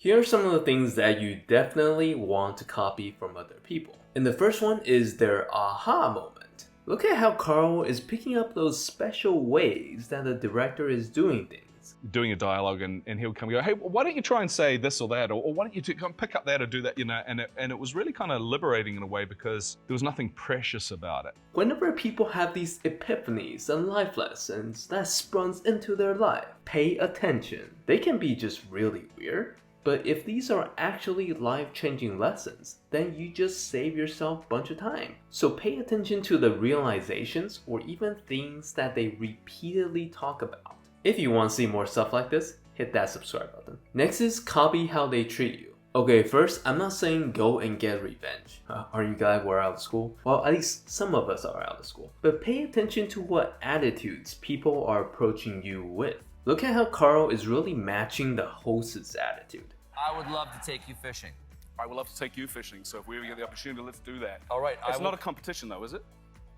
Here are some of the things that you definitely want to copy from other people. And the first one is their aha moment. Look at how Carl is picking up those special ways that the director is doing things. Doing a dialogue and he'll come and go, hey, why don't you try and say this or that, or why don't you come pick up that or do that, you know, and it was really kind of liberating in a way because there was nothing precious about it. Whenever people have these epiphanies and life lessons that spruns into their life, pay attention. They can be just really weird, but if these are actually life-changing lessons, then you just save yourself a bunch of time. So pay attention to the realizations or even things that they repeatedly talk about. If you want to see more stuff like this, hit that subscribe button. Next is copy how they treat you. Okay, first, I'm not saying go and get revenge. Aren't you glad we're out of school? Well, at least some of us are out of school. But pay attention to what attitudes people are approaching you with. Look at how Carl is really matching the host's attitude. I would love to take you fishing. I would love to take you fishing, so if we ever get the opportunity, let's do that. All right. It's not a competition though, is it?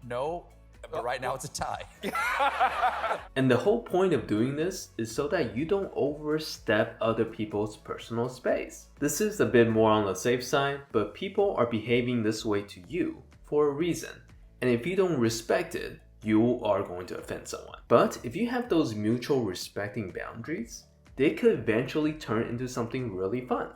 No, but right now it's a tie. And the whole point of doing this is so that you don't overstep other people's personal space. This is a bit more on the safe side, but people are behaving this way to you for a reason. And if you don't respect it, you are going to offend someone. But if you have those mutual respecting boundaries, they could eventually turn into something really fun.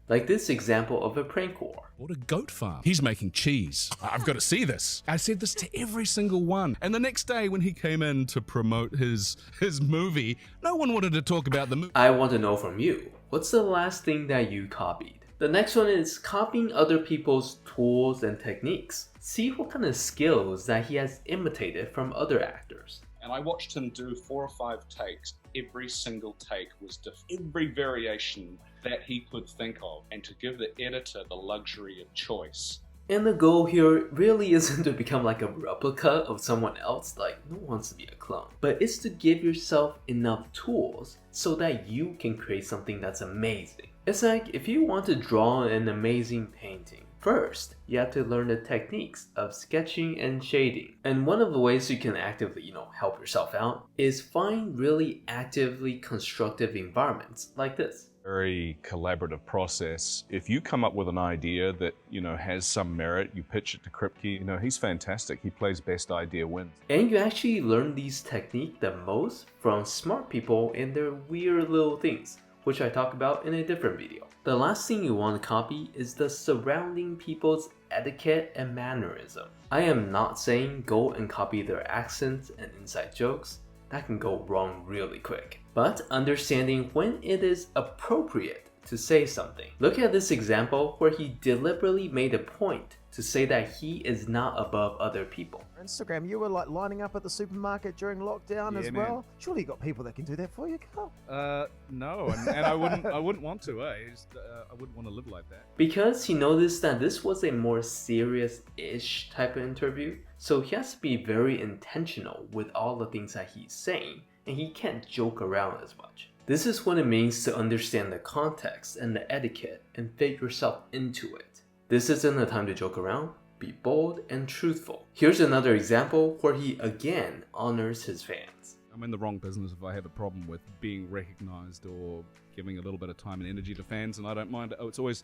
Like this example of a prank war. What a goat farm. He's making cheese. I've got to see this. I said this to every single one. And the next day when he came in to promote his movie, no one wanted to talk about the movie. I want to know from you, what's the last thing that you copied? The next one is copying other people's tools and techniques. See what kind of skills that he has imitated from other actors. And I watched him do 4 or 5 takes. Every single take was different. Every variation that he could think of, and to give the editor the luxury of choice. And the goal here really isn't to become like a replica of someone else, like no one wants to be a clone, but it's to give yourself enough tools so that you can create something that's amazing. It's like if you want to draw an amazing painting, first, you have to learn the techniques of sketching and shading. And one of the ways you can actively, help yourself out is find really actively constructive environments like this. Very collaborative process. If you come up with an idea that, has some merit, you pitch it to Kripke, he's fantastic. He plays best idea wins. And you actually learn these techniques the most from smart people and their weird little things, which I talk about in a different video. The last thing you want to copy is the surrounding people's etiquette and mannerism. I am not saying go and copy their accents and inside jokes. That can go wrong really quick. But understanding when it is appropriate to say something. Look at this example where he deliberately made a point to say that he is not above other people. Instagram, you were like lining up at the supermarket during lockdown as well. Man. Surely you got people that can do that for you, Carl. No, and I wouldn't want to. I wouldn't want to live like that. Because he noticed that this was a more serious-ish type of interview, so he has to be very intentional with all the things that he's saying, and he can't joke around as much. This is what it means to understand the context and the etiquette and fit yourself into it. This isn't a time to joke around. Be bold and truthful. Here's another example where he again honors his fans. I'm in the wrong business if I have a problem with being recognized or giving a little bit of time and energy to fans, and I don't mind. It's always,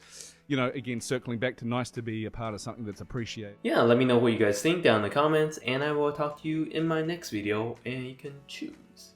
again, circling back to nice to be a part of something that's appreciated. Yeah, let me know what you guys think down in the comments, and I will talk to you in my next video, and you can choose.